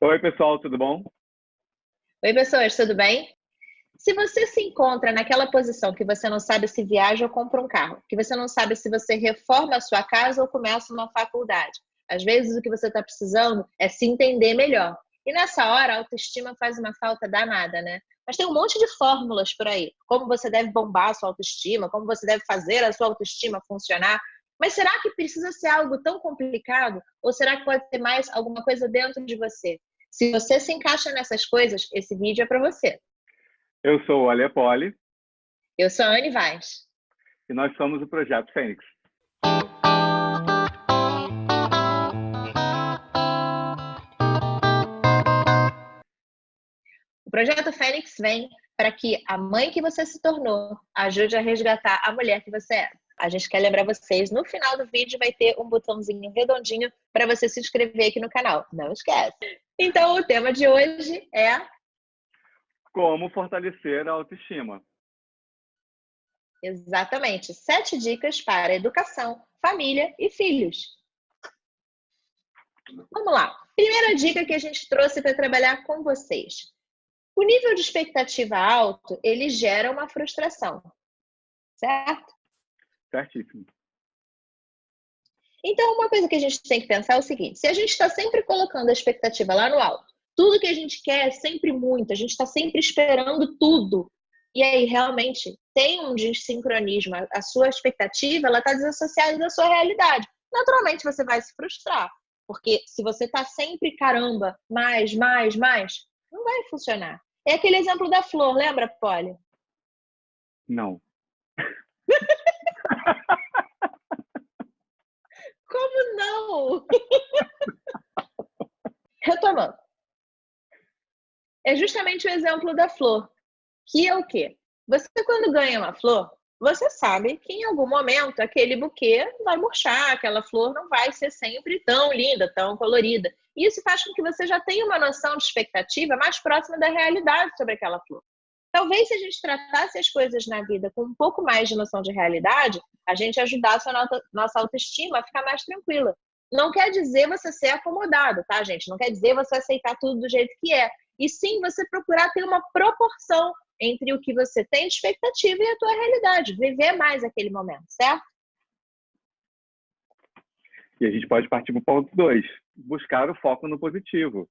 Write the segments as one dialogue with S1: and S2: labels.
S1: Oi, pessoal, tudo bom?
S2: Oi, pessoas, tudo bem? Se você se encontra naquela posição que você não sabe se viaja ou compra um carro, que você não sabe se você reforma a sua casa ou começa uma faculdade, às vezes o que você está precisando é se entender melhor. E nessa hora, a autoestima faz uma falta danada, né? Mas tem um monte de fórmulas por aí. Como você deve bombar a sua autoestima, como você deve fazer a sua autoestima funcionar. Mas será que precisa ser algo tão complicado? Ou será que pode ter mais alguma coisa dentro de você? Se você se encaixa nessas coisas, esse vídeo é para você.
S1: Eu sou o Ale Poli
S2: Eu sou a Anne Vaz.
S1: e nós somos o Projeto Fênix.
S2: O Projeto Fênix vem para que a mãe que você se tornou ajude a resgatar a mulher que você é. A gente quer lembrar vocês, no final do vídeo vai ter um botãozinho redondinho para você se inscrever aqui no canal. Não esquece. Então, o tema de hoje é...
S1: Como fortalecer a autoestima.
S2: Exatamente, 7 dicas para educação, família e filhos. Vamos lá. Primeira dica que a gente trouxe para trabalhar com vocês. O nível de expectativa alto, ele gera uma frustração, certo?
S1: Certíssimo.
S2: Então, uma coisa que a gente tem que pensar é o seguinte, se a gente está sempre colocando a expectativa lá no alto, tudo que a gente quer é sempre muito, a gente está sempre esperando tudo, e aí realmente tem um desincronismo, a sua expectativa ela está desassociada da sua realidade. Naturalmente você vai se frustrar, porque se você está sempre, caramba, mais, não vai funcionar. É aquele exemplo da flor, lembra, Polly?
S1: Não.
S2: Como não? Retomando. É justamente o exemplo da flor, que é o quê? Você, quando ganha uma flor, você sabe que em algum momento aquele buquê vai murchar, aquela flor não vai ser sempre tão linda, tão colorida. E isso faz com que você já tenha uma noção de expectativa mais próxima da realidade sobre aquela flor. Talvez se a gente tratasse as coisas na vida com um pouco mais de noção de realidade, a gente ajudasse a nossa autoestima a ficar mais tranquila. Não quer dizer você ser acomodado, tá, gente? Não quer dizer você aceitar tudo do jeito que é. E sim você procurar ter uma proporção entre o que você tem de expectativa e a tua realidade. Viver mais aquele momento, certo?
S1: E a gente pode partir para o ponto 2, buscar o foco no positivo.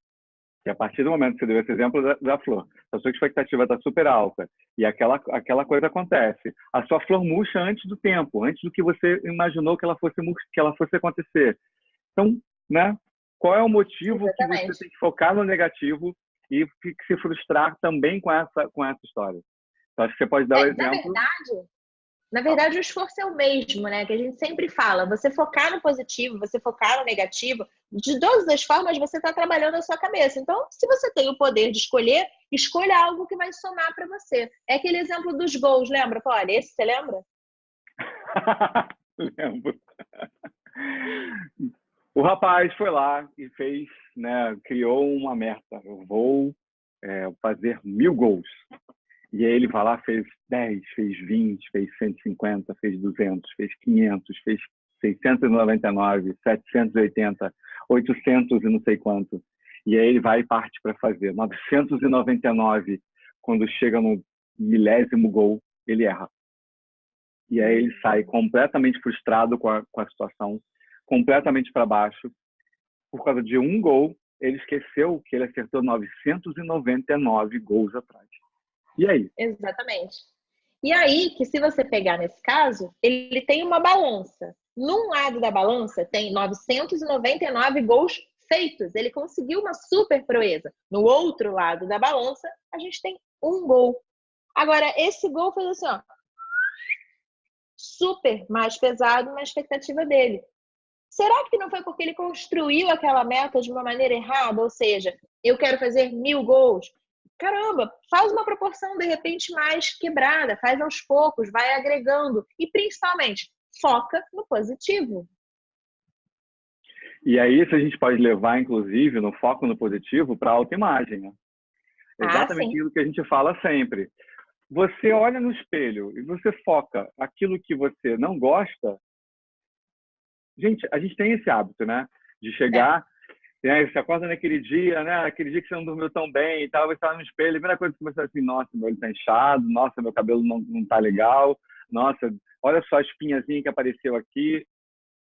S1: E a partir do momento que você deu esse exemplo da flor, a sua expectativa está super alta e aquela coisa acontece. A sua flor murcha antes do tempo, antes do que você imaginou que ela fosse acontecer. Então, né? Qual é o motivo que você
S2: Exatamente.
S1: tem que focar no negativo e se frustrar também com essa história? Então, acho que você pode dar o exemplo.
S2: Na verdade, o esforço é o mesmo, né? Que a gente sempre fala. Você focar no positivo, você focar no negativo, de todas as formas você está trabalhando a sua cabeça. Então, se você tem o poder de escolher, escolha algo que vai somar para você. É aquele exemplo dos gols, lembra, Polly? Esse você lembra?
S1: Lembro. O rapaz foi lá e fez, né, criou uma meta. Eu vou fazer 1000 gols. E aí ele vai lá, fez 10, fez 20, fez 150, fez 200, fez 500, fez 699, 780, 800 e não sei quanto. E aí ele vai e parte para fazer 999. Quando chega no milésimo gol, ele erra. E aí ele sai completamente frustrado com a situação, completamente para baixo. Por causa de um gol, ele esqueceu que ele acertou 999 gols atrás. E aí?
S2: Exatamente. E aí, que se você pegar nesse caso, ele tem uma balança. Num lado da balança tem 999 gols feitos. Ele conseguiu uma super proeza. No outro lado da balança, a gente tem um gol. Agora, esse gol foi assim, ó, super mais pesado na expectativa dele. Será que não foi porque ele construiu aquela meta de uma maneira errada? Ou seja, eu quero fazer 1000 gols. Caramba, faz uma proporção de repente mais quebrada, faz aos poucos, vai agregando e principalmente foca no positivo.
S1: E aí isso a gente pode levar, inclusive, no foco no positivo para a autoimagem, né? Exatamente
S2: Sim.
S1: aquilo que a gente fala sempre. Você olha no espelho e você foca aquilo que você não gosta. Gente, a gente tem esse hábito, né? De chegar E aí você acorda naquele dia, né? Aquele dia que você não dormiu tão bem e tal, você tá no espelho, a primeira coisa que você vai assim, nossa, meu olho tá inchado, nossa, meu cabelo não tá legal, nossa, olha só a espinhazinha que apareceu aqui.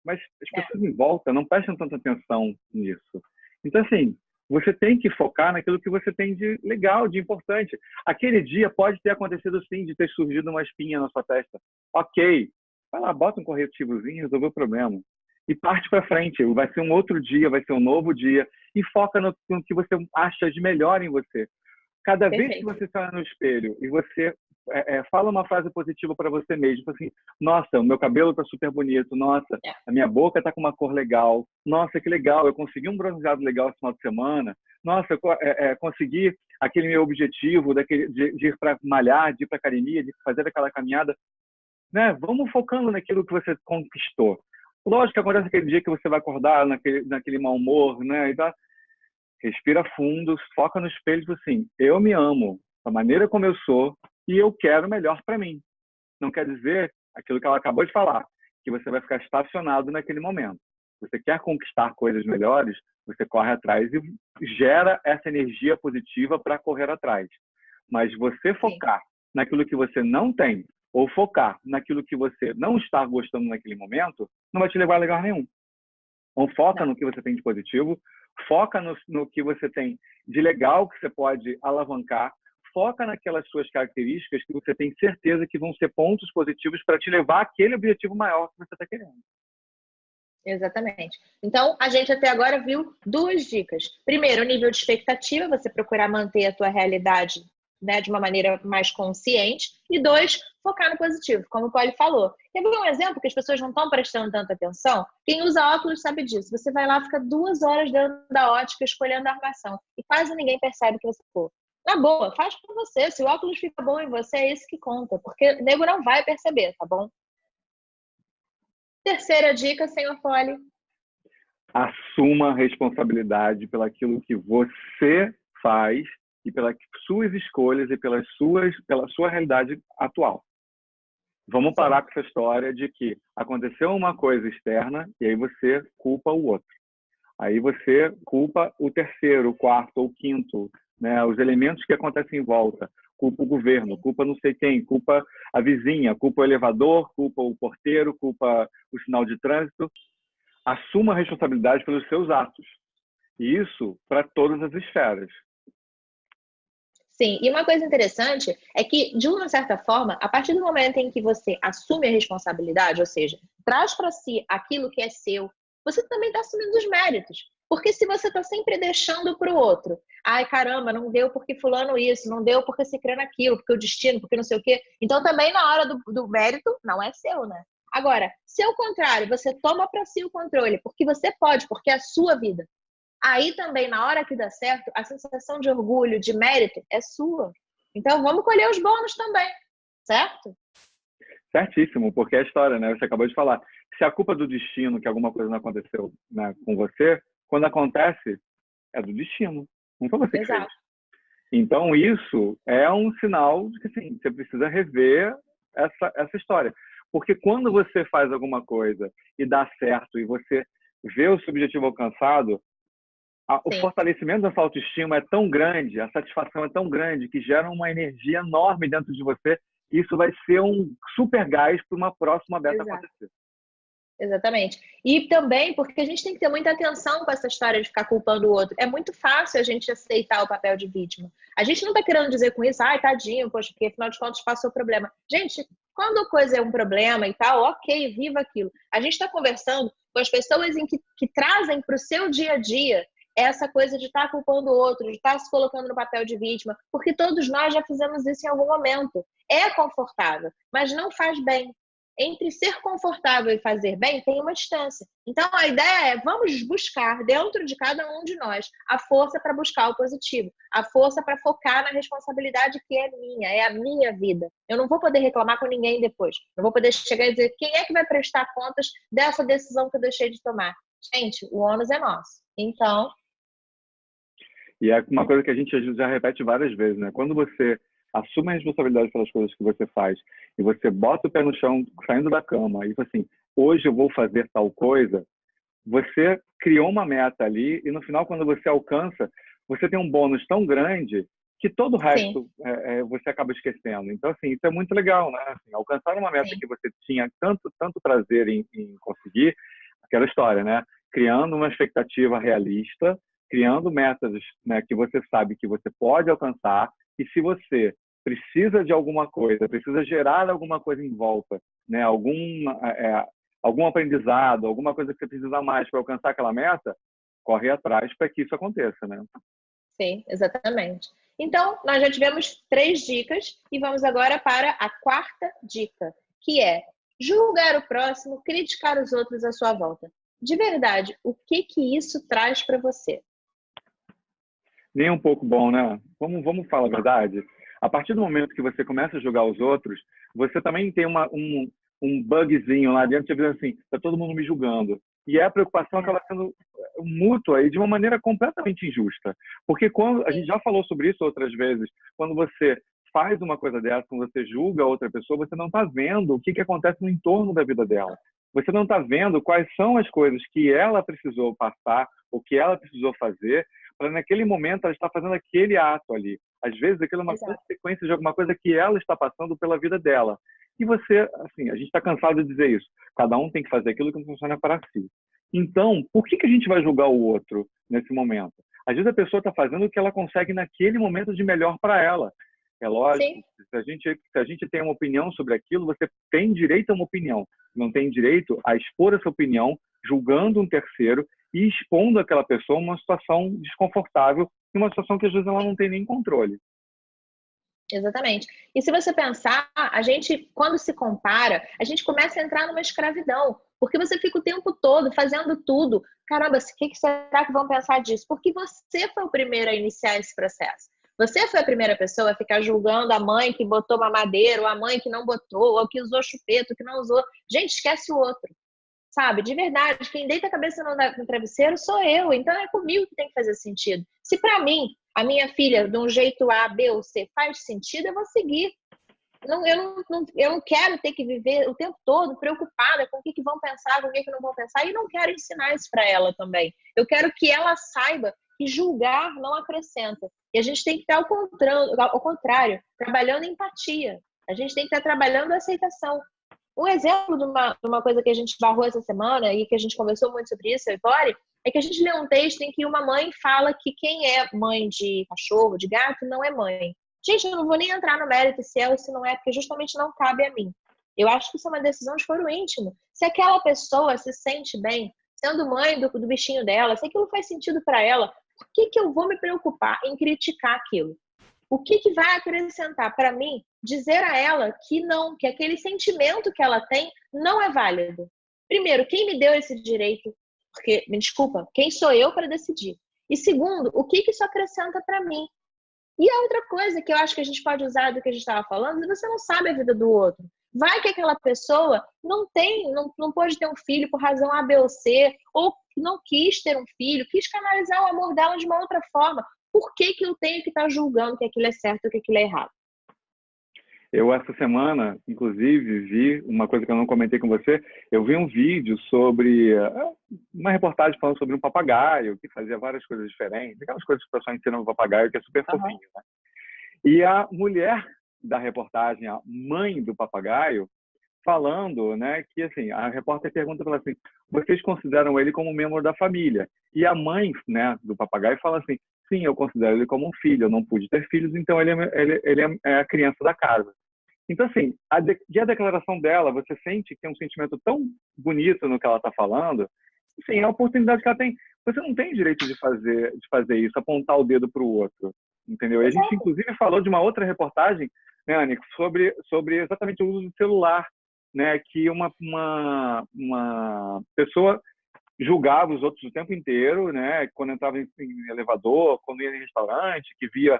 S1: Mas as
S2: É,
S1: pessoas em volta não prestam tanta atenção nisso. Então, assim, você tem que focar naquilo que você tem de legal, de importante. Aquele dia pode ter acontecido sim, de ter surgido uma espinha na sua testa. Ok, vai lá, bota um corretivozinho e resolveu o problema. E parte para frente. Vai ser um outro dia, vai ser um novo dia. E foca no que você acha de melhor em você. Cada vez que
S2: perfeito.
S1: você está no espelho e você fala uma frase positiva para você mesmo, tipo assim, nossa, o meu cabelo está super bonito, nossa,
S2: É,
S1: a minha boca está com uma cor legal, nossa, que legal, eu consegui um bronzeado legal esse final de semana, nossa, eu consegui aquele meu objetivo de ir para malhar, de ir para academia, de fazer aquela caminhada, né? Vamos focando naquilo que você conquistou. Lógico que acontece aquele dia que você vai acordar naquele mau humor, né? E respira fundo, foca no espelho e diz assim, eu me amo, da maneira como eu sou, e eu quero o melhor para mim. Não quer dizer aquilo que ela acabou de falar, que você vai ficar estacionado naquele momento. Você quer conquistar coisas melhores, você corre atrás e gera essa energia positiva para correr atrás. Mas você
S2: sim,
S1: focar naquilo que você não tem, ou focar naquilo que você não está gostando naquele momento, não vai te levar a lugar nenhum. Então, foca
S2: não.
S1: no que você tem de positivo, foca no que você tem de legal que você pode alavancar, foca naquelas suas características que você tem certeza que vão ser pontos positivos para te levar àquele objetivo maior que você está querendo.
S2: Exatamente. Então, a gente até agora viu duas dicas. Primeiro, o nível de expectativa, você procurar manter a tua realidade, né, de uma maneira mais consciente. E dois, focar no positivo, como o Polly falou. Quer ver um exemplo que as pessoas não estão prestando tanta atenção? Quem usa óculos sabe disso. Você vai lá, fica 2 horas dentro da ótica escolhendo a armação e quase ninguém percebe que você for. Na boa, faz pra você. Se o óculos fica bom em você, é isso que conta, porque o nego não vai perceber, tá bom? Terceira dica, senhor Polly.
S1: Assuma a responsabilidade pelaquilo que você faz e pelas suas escolhas e pela sua realidade atual. Vamos
S2: Sim.
S1: parar com essa história de que aconteceu uma coisa externa e aí você culpa o outro. Aí você culpa o terceiro, o quarto ou o quinto, né? Os elementos que acontecem em volta. Culpa o governo, culpa não sei quem, culpa a vizinha, culpa o elevador, culpa o porteiro, culpa o sinal de trânsito. Assuma a responsabilidade pelos seus atos. E isso para todas as esferas.
S2: Sim, e uma coisa interessante é que, de uma certa forma, a partir do momento em que você assume a responsabilidade, ou seja, traz para si aquilo que é seu, você também está assumindo os méritos. Porque se você está sempre deixando para o outro, ai caramba, não deu porque fulano isso, não deu porque se crê naquilo, porque o destino, porque não sei o quê. Então também na hora do mérito não é seu, né? Agora, se ao contrário, você toma para si o controle, porque você pode, porque é a sua vida. Aí também, na hora que dá certo, a sensação de orgulho, de mérito é sua. Então, vamos colher os bônus também, certo?
S1: Certíssimo, porque é a história, né? Você acabou de falar. Se a culpa é do destino, que alguma coisa não aconteceu, né, com você, quando acontece, é do destino. Não foi você que fez.
S2: Exato.
S1: Então, isso é um sinal de que sim, você precisa rever essa história. Porque quando você faz alguma coisa e dá certo e você vê o seu objetivo alcançado, o
S2: Sim,
S1: fortalecimento da sua autoestima é tão grande, a satisfação é tão grande, que gera uma energia enorme dentro de você. E isso vai ser um super gás para uma próxima meta
S2: exato.
S1: acontecer.
S2: Exatamente. E também porque a gente tem que ter muita atenção com essa história de ficar culpando o outro. É muito fácil a gente aceitar o papel de vítima. A gente não está querendo dizer com isso, ai, tadinho, poxa, porque afinal de contas passou o problema. Gente, quando a coisa é um problema e tal, ok, viva aquilo. A gente está conversando com as pessoas que trazem para o seu dia a dia essa coisa de estar culpando o outro, de estar se colocando no papel de vítima, porque todos nós já fizemos isso em algum momento. É confortável, mas não faz bem. Entre ser confortável e fazer bem tem uma distância. Então a ideia é vamos buscar dentro de cada um de nós a força para buscar o positivo, a força para focar na responsabilidade que é minha, é a minha vida. Eu não vou poder reclamar com ninguém depois. Não vou poder chegar e dizer quem é que vai prestar contas dessa decisão que eu deixei de tomar. Gente, o ônus é nosso. Então,
S1: E é uma coisa que a gente já repete várias vezes, né? Quando você assume a responsabilidade pelas coisas que você faz e você bota o pé no chão, saindo da cama, e fala assim, hoje eu vou fazer tal coisa, você criou uma meta ali e no final, quando você alcança, você tem um bônus tão grande que todo o
S2: Sim,
S1: resto você acaba esquecendo. Então, assim, isso é muito legal, né? Assim, alcançar uma meta
S2: sim,
S1: que você tinha tanto prazer em conseguir, aquela história, né? Criando uma expectativa realista, criando metas, né, que você sabe que você pode alcançar, e se você precisa de alguma coisa, precisa gerar alguma coisa em volta, né? Algum aprendizado, alguma coisa que você precisa mais para alcançar aquela meta, corre atrás para que isso aconteça, né?
S2: sim, exatamente. Então, nós já tivemos 3 dicas e vamos agora para a quarta dica, que é julgar o próximo, criticar os outros à sua volta. De verdade, o que que isso traz para você?
S1: Nem um pouco bom, né? Vamos falar a verdade. A partir do momento que você começa a julgar os outros, você também tem um bugzinho lá dentro, você diz assim, está todo mundo me julgando. E a preocupação
S2: É,
S1: acaba sendo mútua e de uma maneira completamente injusta. Porque quando a gente
S2: sim,
S1: já falou sobre isso outras vezes, quando você faz uma coisa dessa, quando você julga outra pessoa, você não está vendo o que acontece no entorno da vida dela. Você não está vendo quais são as coisas que ela precisou passar, o que ela precisou fazer, para naquele momento ela está fazendo aquele ato ali. Às vezes aquilo é uma
S2: exato.
S1: consequência de alguma coisa que ela está passando pela vida dela. E você, assim, a gente está cansado de dizer isso. Cada um tem que fazer aquilo que funciona para si. Então, por que a gente vai julgar o outro nesse momento? Às vezes a pessoa está fazendo o que ela consegue naquele momento de melhor para ela. É
S2: Sim,
S1: lógico, se a gente tem uma opinião sobre aquilo, você tem direito a uma opinião. Não tem direito a expor essa opinião julgando um terceiro e expondo aquela pessoa a uma situação desconfortável, e uma situação que às vezes ela não tem nem controle.
S2: exatamente. E se você pensar, a gente, quando se compara, a gente começa a entrar numa escravidão, porque você fica o tempo todo fazendo tudo. Caramba, o que será que vão pensar disso? Porque você foi o primeiro a iniciar esse processo. Você foi a primeira pessoa a ficar julgando a mãe que botou mamadeira, ou a mãe que não botou, ou que usou chupeta, que não usou. Gente, esquece o outro. Sabe? De verdade, quem deita a cabeça no travesseiro sou eu, então é comigo que tem que fazer sentido. Se para mim, a minha filha, de um jeito A, B ou C, faz sentido, eu vou seguir. Não, eu não quero ter que viver o tempo todo preocupada com o que vão pensar, com o que não vão pensar, e não quero ensinar isso para ela também. Eu quero que ela saiba que julgar não acrescenta. E a gente tem que estar ao contrário, trabalhando empatia. A gente tem que estar trabalhando a aceitação. Um exemplo de uma coisa que a gente barrou essa semana e que a gente conversou muito sobre isso, eu e Tori, é que a gente lê um texto em que uma mãe fala que quem é mãe de cachorro, de gato, não é mãe. Gente, eu não vou nem entrar no mérito se é ou se não é, porque justamente não cabe a mim. Eu acho que isso é uma decisão de foro íntimo. Se aquela pessoa se sente bem sendo mãe do bichinho dela, se aquilo faz sentido para ela, por que eu vou me preocupar em criticar aquilo? O que vai acrescentar para mim dizer a ela que não, que aquele sentimento que ela tem não é válido? Primeiro, quem me deu esse direito? Porque, me desculpa, quem sou eu para decidir? E segundo, o que isso acrescenta para mim? E a outra coisa que eu acho que a gente pode usar do que a gente estava falando, é você não sabe a vida do outro. Vai que aquela pessoa não pôde ter um filho por razão A, B ou C, ou não quis ter um filho, quis canalizar o amor dela de uma outra forma. Por que eu tenho que estar julgando que aquilo é certo e que aquilo é errado?
S1: Eu, essa semana, inclusive, vi uma coisa que eu não comentei com você. Eu vi um vídeo sobre uma reportagem falando sobre um papagaio que fazia várias coisas diferentes, aquelas coisas que o pessoal ensina no papagaio, que é super
S2: Uhum.
S1: fofinho, né? E a mulher da reportagem, a mãe do papagaio, falando, né, que assim, a repórter pergunta para ela assim: vocês consideram ele como um membro da família? E a mãe, né, do papagaio fala assim: sim, eu considero ele como um filho, eu não pude ter filhos, então ele é a criança da casa. Então, assim, a declaração dela, você sente que tem um sentimento tão bonito no que ela está falando, assim, é a oportunidade que ela tem. Você não tem direito de fazer isso, apontar o dedo para o outro, entendeu? E a gente,
S2: Exato.
S1: inclusive, falou de uma outra reportagem, né, Anny, sobre exatamente o uso do celular, né, que uma pessoa julgava os outros o tempo inteiro, né, quando entrava em elevador, quando ia em restaurante, que via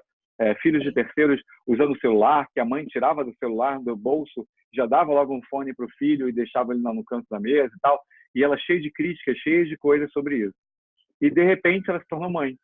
S1: filhos de terceiros usando o celular, que a mãe tirava do celular do bolso, já dava logo um fone para o filho e deixava ele lá no canto da mesa e tal, e ela cheia de críticas, cheia de coisas sobre isso. E, de repente, ela se tornou mãe.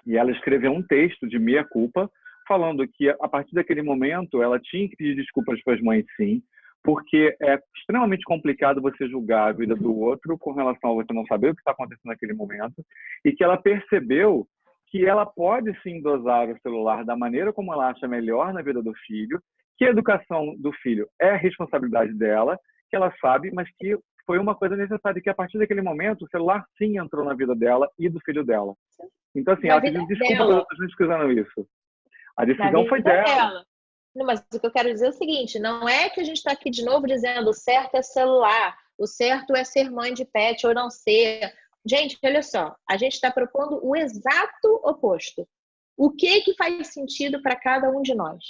S1: E ela escreveu um texto de meia-culpa, falando que, a partir daquele momento, ela tinha que pedir desculpas para as mães, sim, porque é extremamente complicado você julgar a vida do outro com relação a você não saber o que está acontecendo naquele momento, e que ela percebeu que ela pode sim dosar o celular da maneira como ela acha melhor na vida do filho, que a educação do filho é a responsabilidade dela, que ela sabe, mas que foi uma coisa necessária, que a partir daquele momento o celular sim entrou na vida dela e do filho dela. Então, assim,
S2: Na
S1: ela
S2: vida
S1: pediu desculpa pelas
S2: dela.
S1: outras gente escutando isso. A
S2: Na
S1: decisão foi
S2: vida
S1: dela.
S2: dela. Não, mas o que eu quero dizer é o seguinte, não é que a gente está aqui de novo dizendo o certo é celular, o certo é ser mãe de pet ou não ser. Gente, olha só, a gente está propondo o exato oposto. O que faz sentido para cada um de nós?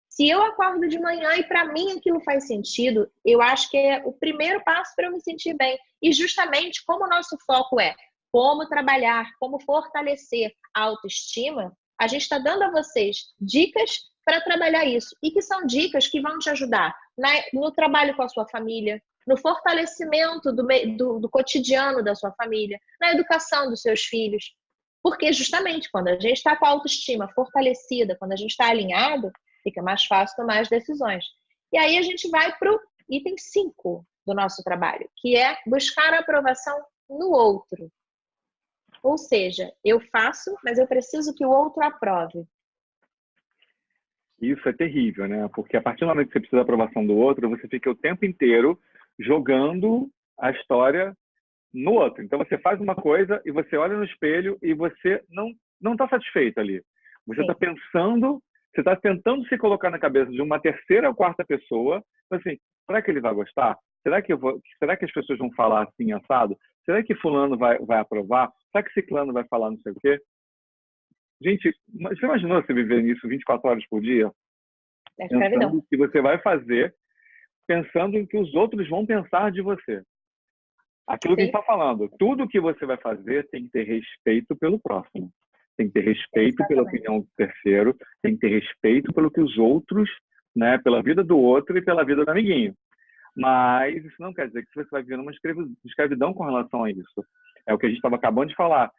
S2: Se eu acordo de manhã e para mim aquilo faz sentido, eu acho que é o primeiro passo para eu me sentir bem. E justamente como o nosso foco é como trabalhar, como fortalecer a autoestima, a gente está dando a vocês dicas para trabalhar isso. E que são dicas que vão te ajudar no trabalho com a sua família, no fortalecimento do cotidiano da sua família, na educação dos seus filhos. Porque justamente quando a gente está com a autoestima fortalecida, quando a gente está alinhado, fica mais fácil tomar as decisões. E aí a gente vai para o item 5 do nosso trabalho, que é buscar a aprovação no outro. Ou seja, eu faço, mas eu preciso que o outro aprove.
S1: Isso é terrível, né? Porque a partir do momento que você precisa da aprovação do outro, você fica o tempo inteiro jogando a história no outro. Então você faz uma coisa e você olha no espelho e você não está satisfeito ali. Você está pensando, você está tentando se colocar na cabeça de uma terceira ou quarta pessoa, assim, será que ele vai gostar? Será que as pessoas vão falar assim, assado? Será que fulano vai aprovar? Será que ciclano vai falar não sei o quê? Gente, você imaginou você viver nisso 24 horas por dia?
S2: É
S1: Pensando o que você vai fazer, pensando em que os outros vão pensar de você. Aquilo que a gente está falando, tudo que você vai fazer tem que ter respeito pelo próximo. Tem que ter respeito pela opinião do terceiro, tem que ter respeito pelo que os outros, né, pela vida do outro e pela vida do amiguinho. Mas isso não quer dizer que você vai viver uma escravidão com relação a isso. É o que a gente estava acabando de falar.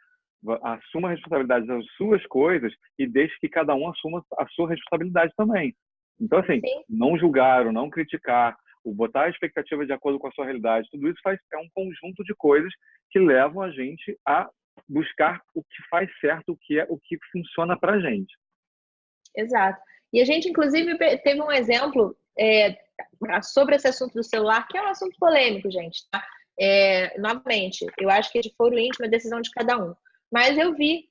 S1: Assuma a responsabilidade das suas coisas e deixe que cada um assuma a sua responsabilidade também. Então, assim, não julgar ou não criticar, o botar a expectativa de acordo com a sua realidade, tudo isso é um conjunto de coisas que levam a gente a buscar o que faz certo, o que funciona para a gente.
S2: Exato. E a gente, inclusive, teve um exemplo sobre esse assunto do celular, que é um assunto polêmico, gente. Tá? Novamente, eu acho que de foro íntimo é decisão de cada um. Mas eu vi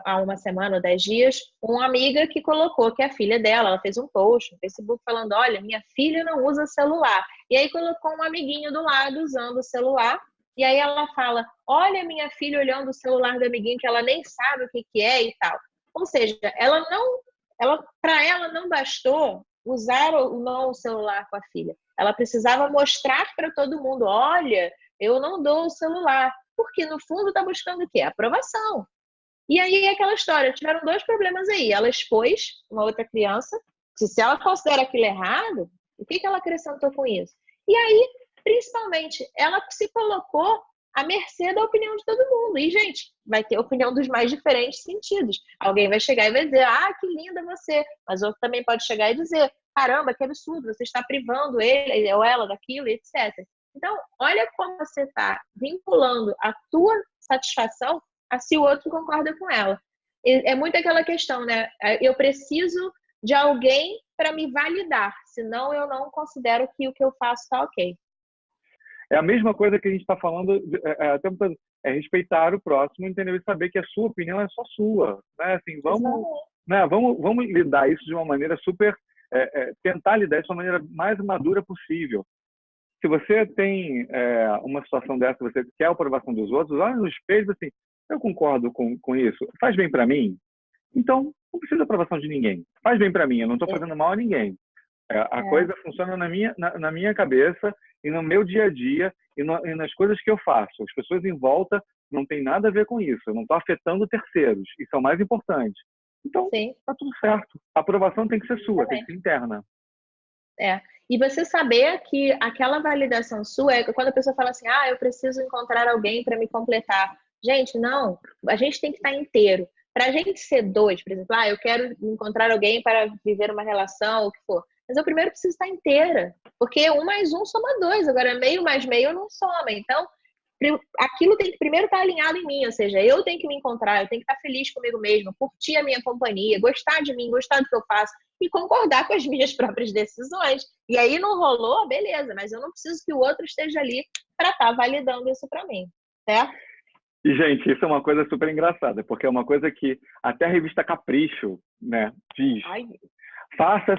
S2: há uma semana ou 10 dias, uma amiga que colocou que a filha dela, ela fez um post no Facebook falando, olha, minha filha não usa celular. E aí colocou um amiguinho do lado usando o celular, e aí ela fala, olha minha filha olhando o celular do amiguinho que ela nem sabe o que é e tal. Ou seja, para ela não bastou usar o celular com a filha. Ela precisava mostrar para todo mundo, olha, eu não dou o celular. Porque no fundo está buscando o quê? Aprovação. E aí é aquela história, tiveram 2 problemas aí. Ela expôs uma outra criança, se ela considera aquilo errado, o que ela acrescentou com isso? E aí, principalmente, ela se colocou à mercê da opinião de todo mundo. E, gente, vai ter opinião dos mais diferentes sentidos. Alguém vai chegar e vai dizer, ah, que linda você. Mas outro também pode chegar e dizer, caramba, que absurdo, você está privando ele ou ela daquilo, etc. Então, olha como você está vinculando a tua satisfação a se o outro concorda com ela. É muito aquela questão, né? Eu preciso de alguém para me validar, senão eu não considero que o que eu faço está ok.
S1: É a mesma coisa que a gente está falando, respeitar o próximo, entendeu? E saber que a sua opinião é só sua. Né? Assim, vamos lidar isso de uma maneira super... tentar lidar isso de uma maneira mais madura possível. Se você tem uma situação dessa, você quer a aprovação dos outros, olha no espelho assim, eu concordo com isso, faz bem para mim, então não precisa de aprovação de ninguém. Faz bem para mim, eu não estou fazendo mal a ninguém. A coisa funciona na minha cabeça e no meu dia a dia e nas coisas que eu faço. As pessoas em volta não tem nada a ver com isso, eu não estou afetando terceiros, isso é o mais importante. Então, está tudo certo. A aprovação tem que ser sua, tem que ser interna.
S2: E você saber que aquela validação sua é quando a pessoa fala assim, eu preciso encontrar alguém para me completar. Gente, não, a gente tem que estar inteiro. Para a gente ser 2, por exemplo, eu quero encontrar alguém para viver uma relação, o que for. Mas eu primeiro preciso estar inteira, porque 1 mais 1 soma 2, agora meio mais meio não soma. Então, aquilo tem que primeiro estar alinhado em mim, ou seja, eu tenho que me encontrar, eu tenho que estar feliz comigo mesma, curtir a minha companhia, gostar de mim, gostar do que eu faço e concordar com as minhas próprias decisões. E aí não rolou, beleza, mas eu não preciso que o outro esteja ali para estar validando isso para mim, certo?
S1: E, gente, isso é uma coisa super engraçada, porque é uma coisa que até a revista Capricho, né, diz.
S2: Ai,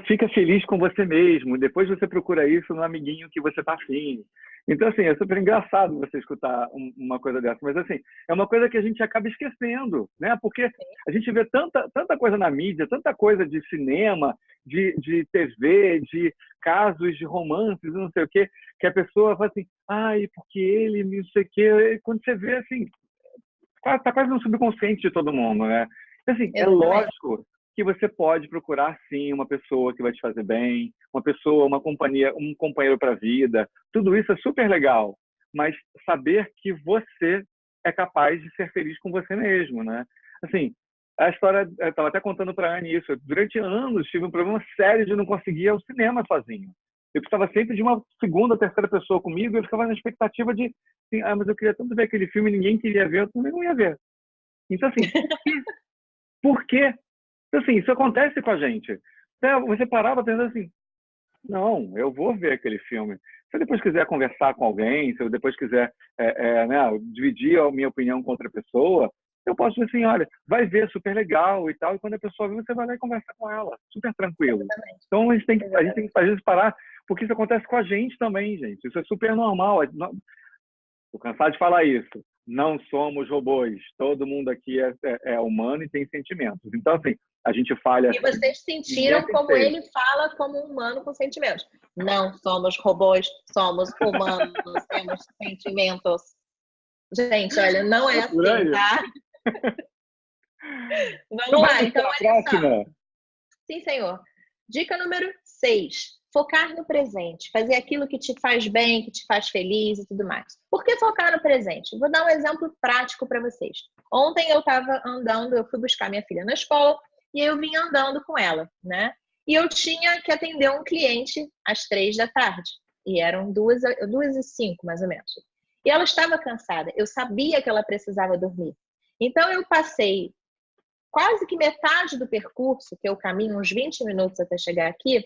S1: Fica feliz com você mesmo. Depois você procura isso no amiguinho que você tá afim. Então, assim, é super engraçado você escutar uma coisa dessa. Mas, assim, é uma coisa que a gente acaba esquecendo, né? Porque a gente vê tanta coisa na mídia, tanta coisa de cinema, de TV, de casos de romances, não sei o quê, que a pessoa fala assim, ai, porque ele, não sei o quê. E quando você vê, assim, tá quase no subconsciente de todo mundo, né? Assim, é lógico que você pode procurar, sim, uma pessoa que vai te fazer bem, uma pessoa, uma companhia, um companheiro para a vida. Tudo isso é super legal, mas saber que você é capaz de ser feliz com você mesmo, né? Assim, a história, eu estava até contando para a Anne isso, durante anos tive um problema sério de não conseguir ir ao cinema sozinho. Eu precisava sempre de uma segunda, terceira pessoa comigo e eu ficava na expectativa de, assim, mas eu queria tanto ver aquele filme, ninguém queria ver, eu também não ia ver. Então, assim, por quê? Assim, isso acontece com a gente. Você parava pensando assim, não, eu vou ver aquele filme. Se eu depois quiser conversar com alguém, se eu depois quiser né, dividir a minha opinião com outra pessoa, eu posso dizer assim, olha, vai ver, super legal e tal, e quando a pessoa vê, você vai lá e conversa com ela, super tranquilo.
S2: exatamente.
S1: Então, a gente tem que, às vezes, parar, porque isso acontece com a gente também, gente. Isso é super normal. Estou cansado de falar isso. Não somos robôs. Todo mundo aqui é humano e tem sentimentos. Então, assim, a gente falha.
S2: E vocês sentiram como ele fala como um humano com sentimentos. Não somos robôs, somos humanos, temos sentimentos. Gente, olha, não é assim, tá? Vamos lá, então olha só. Sim, senhor. Dica número 6. Focar no presente. Fazer aquilo que te faz bem, que te faz feliz e tudo mais. Por que focar no presente? Vou dar um exemplo prático para vocês. Ontem eu estava andando, eu fui buscar minha filha na escola e eu vim andando com ela, né? E eu tinha que atender um cliente às 3 da tarde. E eram 2h05, mais ou menos. E ela estava cansada. Eu sabia que ela precisava dormir. Então eu passei quase que metade do percurso, que eu caminho uns 20 minutos até chegar aqui,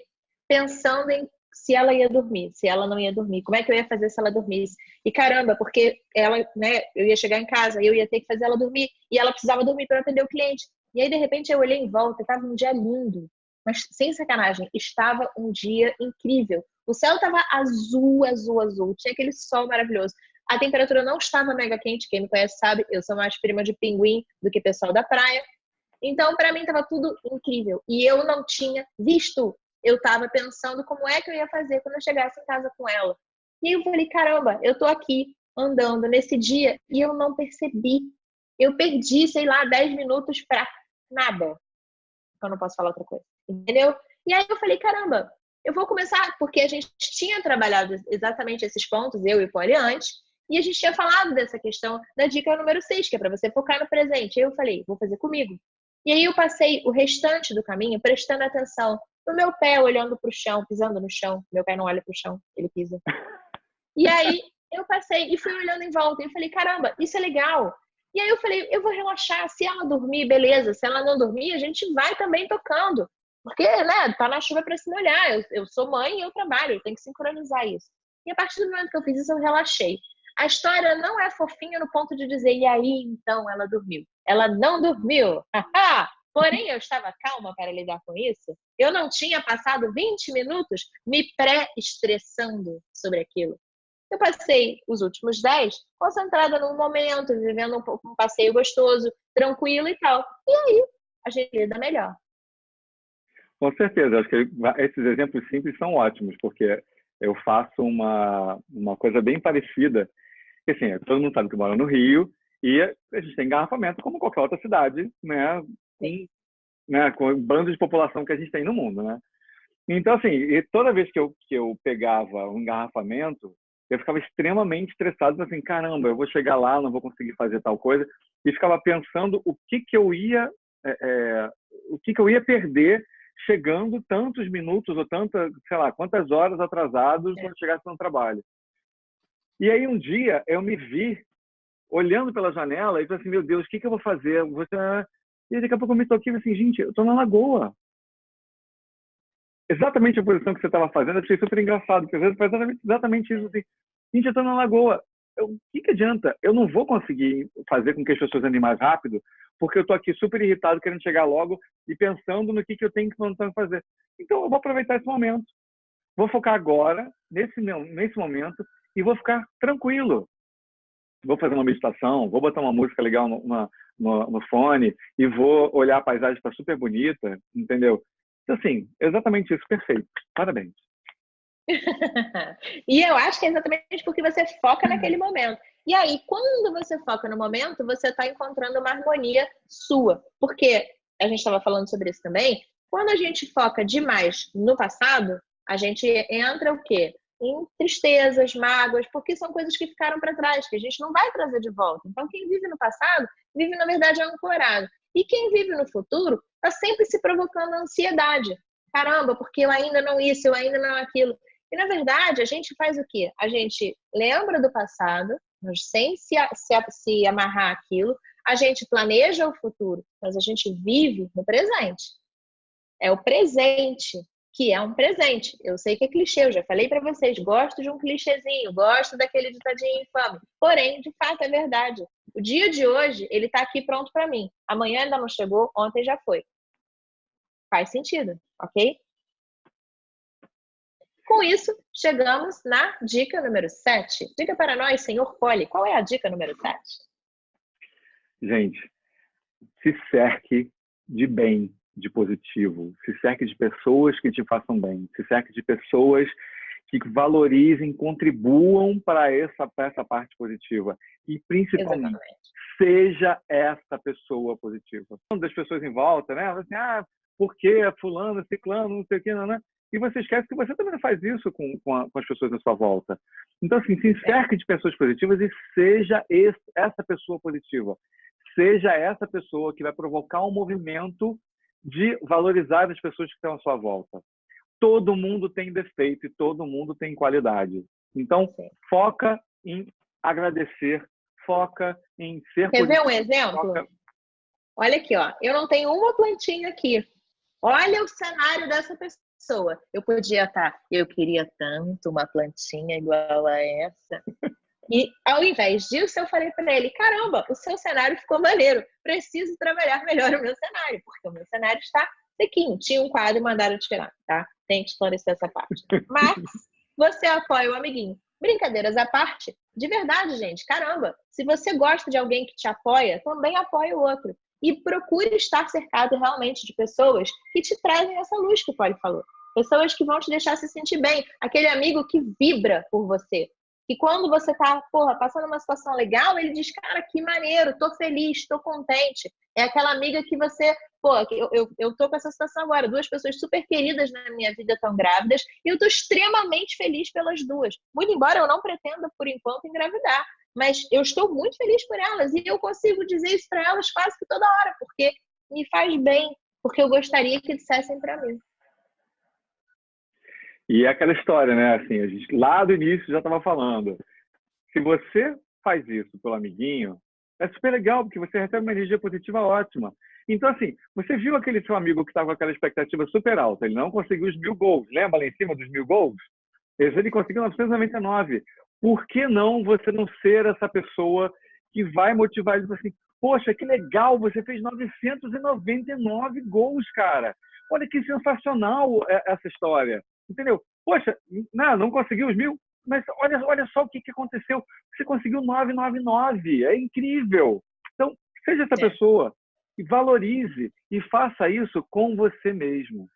S2: pensando em se ela ia dormir, se ela não ia dormir, como é que eu ia fazer se ela dormisse. E caramba, porque ela, né, eu ia chegar em casa, eu ia ter que fazer ela dormir, e ela precisava dormir para atender o cliente. E aí, de repente, eu olhei em volta, estava um dia lindo, mas sem sacanagem, estava um dia incrível. O céu estava azul, azul, azul, tinha aquele sol maravilhoso. A temperatura não estava mega quente, quem me conhece sabe, eu sou mais prima de pinguim do que pessoal da praia. Então, para mim, estava tudo incrível. E eu não tinha visto. Eu estava pensando como é que eu ia fazer quando eu chegasse em casa com ela. E eu falei, caramba, eu tô aqui andando nesse dia e eu não percebi. Eu perdi, sei lá, 10 minutos para nada. Eu não posso falar outra coisa. Entendeu? E aí eu falei, caramba, eu vou começar, porque a gente tinha trabalhado exatamente esses pontos, eu e o Poli antes, e a gente tinha falado dessa questão da dica número 6, que é para você focar no presente. E eu falei, vou fazer comigo. E aí eu passei o restante do caminho prestando atenção no meu pé, olhando para o chão, pisando no chão. Meu pé não olha para o chão, ele pisa. E aí eu passei e fui olhando em volta. E eu falei, caramba, isso é legal. E aí eu falei, eu vou relaxar. Se ela dormir, beleza. Se ela não dormir, a gente vai também tocando. Porque, né, tá na chuva para se molhar. Eu sou mãe e eu trabalho, eu tenho que sincronizar isso. E a partir do momento que eu fiz isso, eu relaxei. A história não é fofinha no ponto de dizer, e aí, então, ela dormiu. Ela não dormiu. Porém, eu estava calma para lidar com isso. Eu não tinha passado 20 minutos me pré-estressando sobre aquilo. Eu passei os últimos 10 concentrada no momento, vivendo um passeio gostoso, tranquilo e tal. E aí, a gente lida melhor.
S1: Com certeza. Acho que esses exemplos simples são ótimos, porque eu faço uma coisa bem parecida. Assim, todo mundo sabe que mora no Rio e a gente tem engarrafamento como qualquer outra cidade, né? Com o bando de população que a gente tem no mundo, né? Então, assim, e toda vez que eu pegava um engarrafamento, eu ficava extremamente estressado, assim, caramba, eu vou chegar lá, não vou conseguir fazer tal coisa, e ficava pensando o que eu ia perder chegando tantos minutos ou tantas, sei lá, quantas horas atrasados quando chegasse no trabalho. E aí um dia eu me vi olhando pela janela e falei assim, meu Deus, o que eu vou fazer? E daqui a pouco eu me toquei e falei assim, gente, eu estou na lagoa. Exatamente a posição que você estava fazendo, eu achei super engraçado, porque às vezes faz exatamente isso assim. Gente, eu estou na lagoa. O que adianta? Eu não vou conseguir fazer com que as pessoas andem mais rápido, porque eu estou aqui super irritado, querendo chegar logo e pensando no que eu tenho que fazer. Então, eu vou aproveitar esse momento. Vou focar agora, nesse momento, e vou ficar tranquilo. Vou fazer uma meditação, vou botar uma música legal no fone e vou olhar a paisagem, está super bonita, entendeu? Então, assim, exatamente isso, perfeito. Parabéns.
S2: E eu acho que é exatamente porque você foca naquele momento. E aí, quando você foca no momento, você está encontrando uma harmonia sua. Porque a gente estava falando sobre isso também. Quando a gente foca demais no passado, a gente entra o quê? Em tristezas, mágoas, porque são coisas que ficaram para trás, que a gente não vai trazer de volta. Então, quem vive no passado, vive, na verdade, ancorado. E quem vive no futuro, está sempre se provocando ansiedade. Caramba, porque eu ainda não isso, eu ainda não aquilo. E, na verdade, a gente faz o quê? A gente lembra do passado, mas sem se amarrar aquilo. A gente planeja o futuro, mas a gente vive no presente. É o presente que é um presente. Eu sei que é clichê, eu já falei para vocês, gosto de um clichêzinho, gosto daquele ditadinho infame. Porém, de fato, é verdade. O dia de hoje, ele está aqui pronto para mim. Amanhã ainda não chegou, ontem já foi. Faz sentido, ok? Com isso, chegamos na dica número 7. Diga para nós, senhor Poli, qual é a dica número 7?
S1: Gente, se cerque de bem, de positivo. Se cerque de pessoas que te façam bem. Se cerque de pessoas que valorizem, contribuam para essa parte positiva. E, principalmente, seja essa pessoa positiva. Das pessoas em volta, né? Assim, por que fulano, ciclano, não sei o que, não, né? E você esquece que você também não faz isso com as pessoas à sua volta. Então, assim, se cerque de pessoas positivas e seja essa pessoa positiva. Seja essa pessoa que vai provocar um movimento de valorizar as pessoas que estão à sua volta. Todo mundo tem defeito e todo mundo tem qualidade. Então, foca em agradecer, foca em ser
S2: positivo. Quer ver um exemplo? Olha aqui, ó. Eu não tenho uma plantinha aqui. Olha o cenário dessa pessoa. Eu podia estar, eu queria tanto uma plantinha igual a essa. E ao invés disso, eu falei para ele, caramba, o seu cenário ficou maneiro. Preciso trabalhar melhor o meu cenário, porque o meu cenário está sequinho. Tinha um quadro e mandaram tirar, tá? Tem que esclarecer essa parte. Mas você apoia o amiguinho. Brincadeiras à parte, de verdade, gente, caramba. Se você gosta de alguém que te apoia, também apoia o outro. E procure estar cercado realmente de pessoas que te trazem essa luz que o Poli falou. Pessoas que vão te deixar se sentir bem. Aquele amigo que vibra por você. E quando você tá, passando uma situação legal, ele diz, cara, que maneiro, tô feliz, tô contente. É aquela amiga que você, eu tô com essa situação agora, 2 pessoas super queridas na minha vida estão grávidas e eu tô extremamente feliz pelas duas. Muito embora eu não pretenda, por enquanto, engravidar, mas eu estou muito feliz por elas e eu consigo dizer isso para elas quase que toda hora, porque me faz bem, porque eu gostaria que dissessem para mim.
S1: E é aquela história, né? Assim, a gente lá do início já estava falando. Se você faz isso pelo amiguinho, é super legal, porque você recebe uma energia positiva ótima. Então, assim, você viu aquele seu amigo que estava com aquela expectativa super alta, ele não conseguiu os 1000 gols. Lembra lá em cima dos 1000 gols? Ele conseguiu 999. Por que não você não ser essa pessoa que vai motivar ele assim, poxa, que legal, você fez 999 gols, cara. Olha que sensacional essa história. Entendeu? Poxa, não conseguiu os 1000, mas olha só o que aconteceu. Você conseguiu 999, é incrível. Então, seja essa pessoa e valorize e faça isso com você mesmo.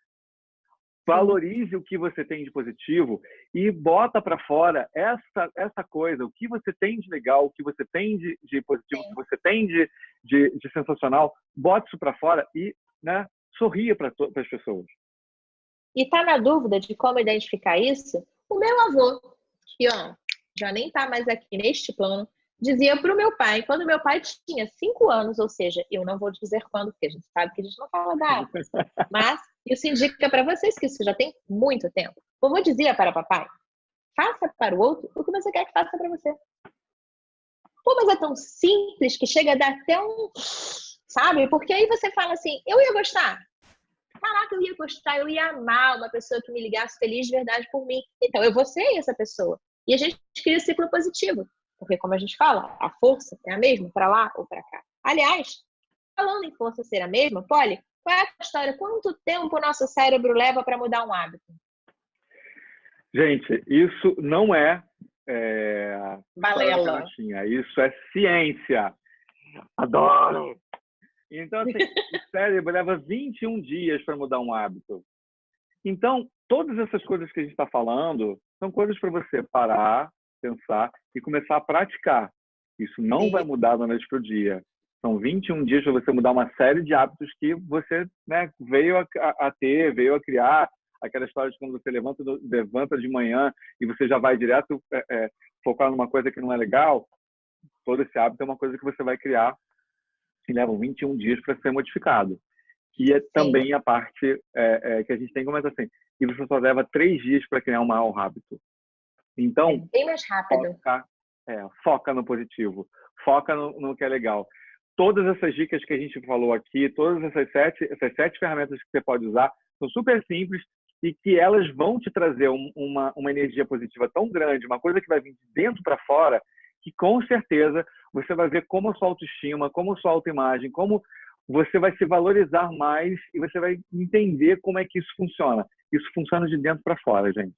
S1: Valorize o que você tem de positivo e bota para fora essa coisa, o que você tem de legal, o que você tem de positivo, o que você tem de sensacional, bote isso para fora e, né, sorria para as pessoas.
S2: E tá na dúvida de como identificar isso? O meu avô, que já nem tá mais aqui neste plano, dizia para o meu pai, quando meu pai tinha 5 anos, ou seja, eu não vou dizer quando, porque a gente sabe que a gente não fala data, mas Isso indica para vocês que isso já tem muito tempo. Vovô dizia para papai, faça para o outro o que você quer que faça para você. Pô, mas é tão simples que chega a dar até um... Sabe? Porque aí você fala assim, eu ia gostar. Caraca, eu ia gostar, eu ia amar uma pessoa que me ligasse feliz de verdade por mim. Então, eu vou ser essa pessoa. E a gente cria um ciclo positivo. Porque, como a gente fala, a força é a mesma para lá ou para cá. Aliás, falando em força ser a mesma, Polly, qual é a história? Quanto tempo o nosso cérebro leva para mudar um hábito?
S1: Gente, isso não é, história da
S2: Balela.
S1: carochinha, isso é ciência. Adoro! Então, assim, o cérebro leva 21 dias para mudar um hábito. Então, todas essas coisas que a gente está falando são coisas para você parar, pensar e começar a praticar. Isso não vai mudar da noite para o dia. São 21 dias para você mudar uma série de hábitos que você, né, veio a ter, veio a criar. Aquela história de quando você levanta de manhã e você já vai direto focar numa coisa que não é legal. Todo esse hábito é uma coisa que você vai criar que levam 21 dias para ser modificado. Que é também a parte que a gente tem que comentar assim. E você só leva 3 dias para criar um mau hábito. Então,
S2: bem mais rápido.
S1: Foca no positivo. Foca no que é legal. Todas essas dicas que a gente falou aqui, todas essas sete ferramentas que você pode usar, são super simples e que elas vão te trazer uma energia positiva tão grande, uma coisa que vai vir de dentro para fora, que com certeza você vai ver como a sua autoestima, como a sua autoimagem, como você vai se valorizar mais e você vai entender como é que isso funciona. Isso funciona de dentro para fora, gente.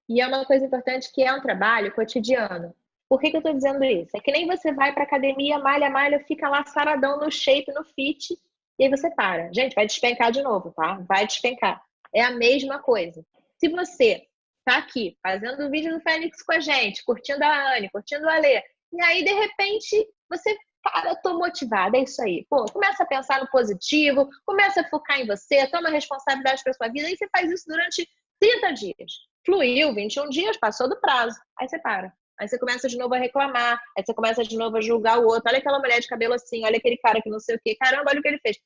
S2: E é uma coisa importante que é um trabalho cotidiano. Por que eu estou dizendo isso? É que nem você vai para academia, malha, fica lá saradão no shape, no fit, e aí você para. Gente, vai despencar de novo, tá? Vai despencar. É a mesma coisa. Se você tá aqui fazendo o vídeo do Fênix com a gente, curtindo a Anne, curtindo o Alê, e aí de repente você, cara, eu tô motivada, é isso aí. Pô, começa a pensar no positivo, começa a focar em você, toma responsabilidade para sua vida, e você faz isso durante 30 dias. Fluiu, 21 dias, passou do prazo. Aí você para. Aí você começa de novo a reclamar, aí você começa de novo a julgar o outro. Olha aquela mulher de cabelo assim, olha aquele cara que não sei o quê. Caramba, olha o que ele fez.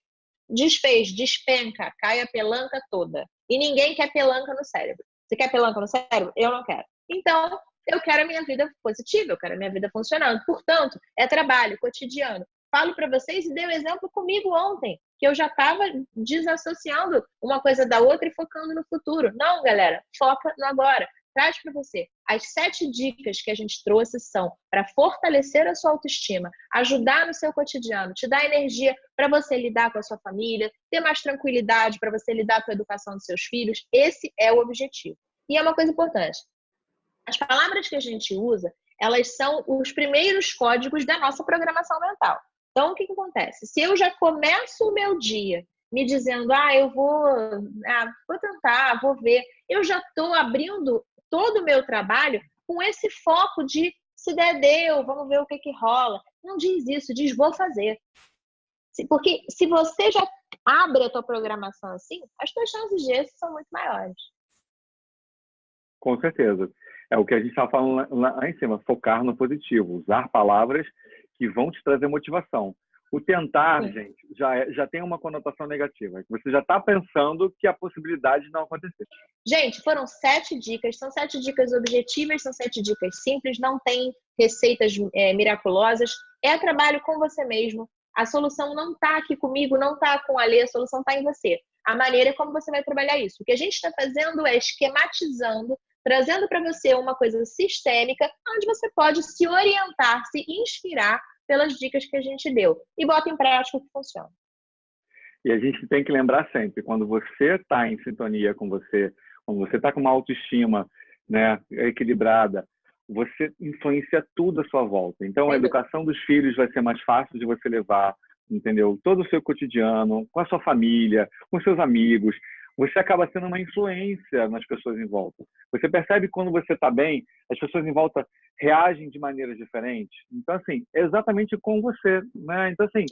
S2: Desfez, despenca, cai a pelanca toda. E ninguém quer pelanca no cérebro. Você quer pelanca no cérebro? Eu não quero. Então, eu quero a minha vida positiva, eu quero a minha vida funcionando. Portanto, é trabalho cotidiano. Falo para vocês e dei um exemplo comigo ontem, que eu já estava desassociando uma coisa da outra e focando no futuro. Não, galera, foca no agora. Traz para você. As 7 dicas que a gente trouxe são para fortalecer a sua autoestima, ajudar no seu cotidiano, te dar energia para você lidar com a sua família, ter mais tranquilidade para você lidar com a educação dos seus filhos. Esse é o objetivo. E é uma coisa importante. As palavras que a gente usa, elas são os primeiros códigos da nossa programação mental. Então, o que acontece? Se eu já começo o meu dia me dizendo, eu vou tentar, vou ver, eu já estou abrindo todo o meu trabalho com esse foco de se der, deu, vamos ver o que rola. Não diz isso, diz vou fazer. Porque se você já abre a tua programação assim, as tuas chances de êxito são muito maiores.
S1: Com certeza. É o que a gente estava falando lá em cima, focar no positivo, usar palavras que vão te trazer motivação. O tentar, gente, já tem uma conotação negativa. Você já está pensando que a possibilidade de não acontecer.
S2: Gente, foram 7 dicas. São 7 dicas objetivas, são 7 dicas simples, não tem receitas miraculosas. É trabalho com você mesmo. A solução não está aqui comigo, não está com a Alê, a solução está em você. A maneira como você vai trabalhar isso. O que a gente está fazendo é esquematizando, trazendo para você uma coisa sistêmica, onde você pode se orientar, se inspirar pelas dicas que a gente deu. E bota em prática o que funciona.
S1: E a gente tem que lembrar sempre, quando você está em sintonia com você, quando você está com uma autoestima, né, equilibrada, você influencia tudo à sua volta. Então, a educação dos filhos vai ser mais fácil de você levar, entendeu? Todo o seu cotidiano, com a sua família, com seus amigos. Você acaba sendo uma influência nas pessoas em volta. Você percebe que quando você está bem, as pessoas em volta reagem de maneiras diferentes. Então, assim, é exatamente com você, né? Então, assim,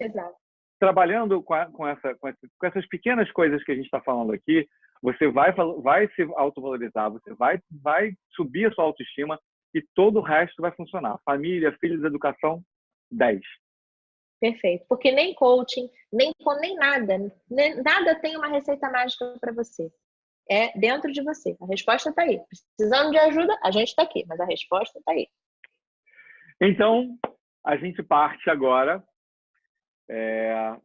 S1: trabalhando com essas pequenas coisas que a gente está falando aqui, você vai se autovalorizar, você vai subir a sua autoestima e todo o resto vai funcionar. Família, filhos, educação, 10.
S2: Perfeito. Porque nem coaching, nem nada, nada tem uma receita mágica para você. É dentro de você. A resposta está aí. Precisando de ajuda, a gente está aqui, mas a resposta está aí.
S1: Então, a gente parte agora,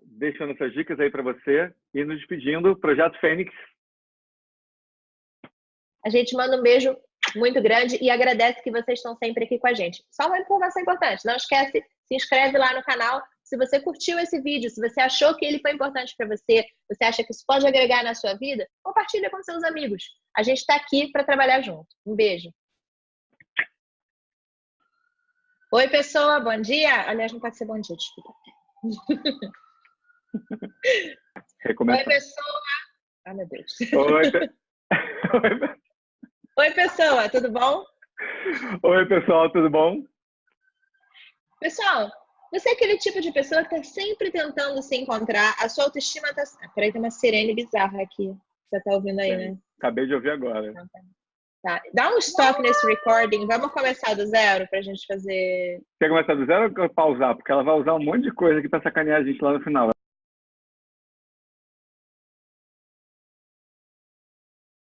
S1: deixando essas dicas aí para você e nos despedindo. Projeto Fênix.
S2: A gente manda um beijo muito grande e agradece que vocês estão sempre aqui com a gente. Só uma informação importante, não esquece, se inscreve lá no canal. Se você curtiu esse vídeo, se você achou que ele foi importante para você, você acha que isso pode agregar na sua vida, compartilha com seus amigos. A gente está aqui para trabalhar junto. Um beijo. Oi, pessoa, bom dia. Aliás, não pode ser bom dia, desculpa. Oi, pessoa. Ai, meu Deus. Oi, pessoa, tudo bom?
S1: Oi, pessoal, tudo bom?
S2: Pessoal, você é aquele tipo de pessoa que está sempre tentando se encontrar, a sua autoestima está... Peraí, tem uma sirene bizarra aqui. Você está ouvindo aí, né?
S1: Acabei de ouvir agora.
S2: Tá. Dá um stop nesse recording. Vamos começar do zero pra gente fazer...
S1: Quer começar do zero ou pausar? Porque ela vai usar um monte de coisa aqui para sacanear a gente lá no final.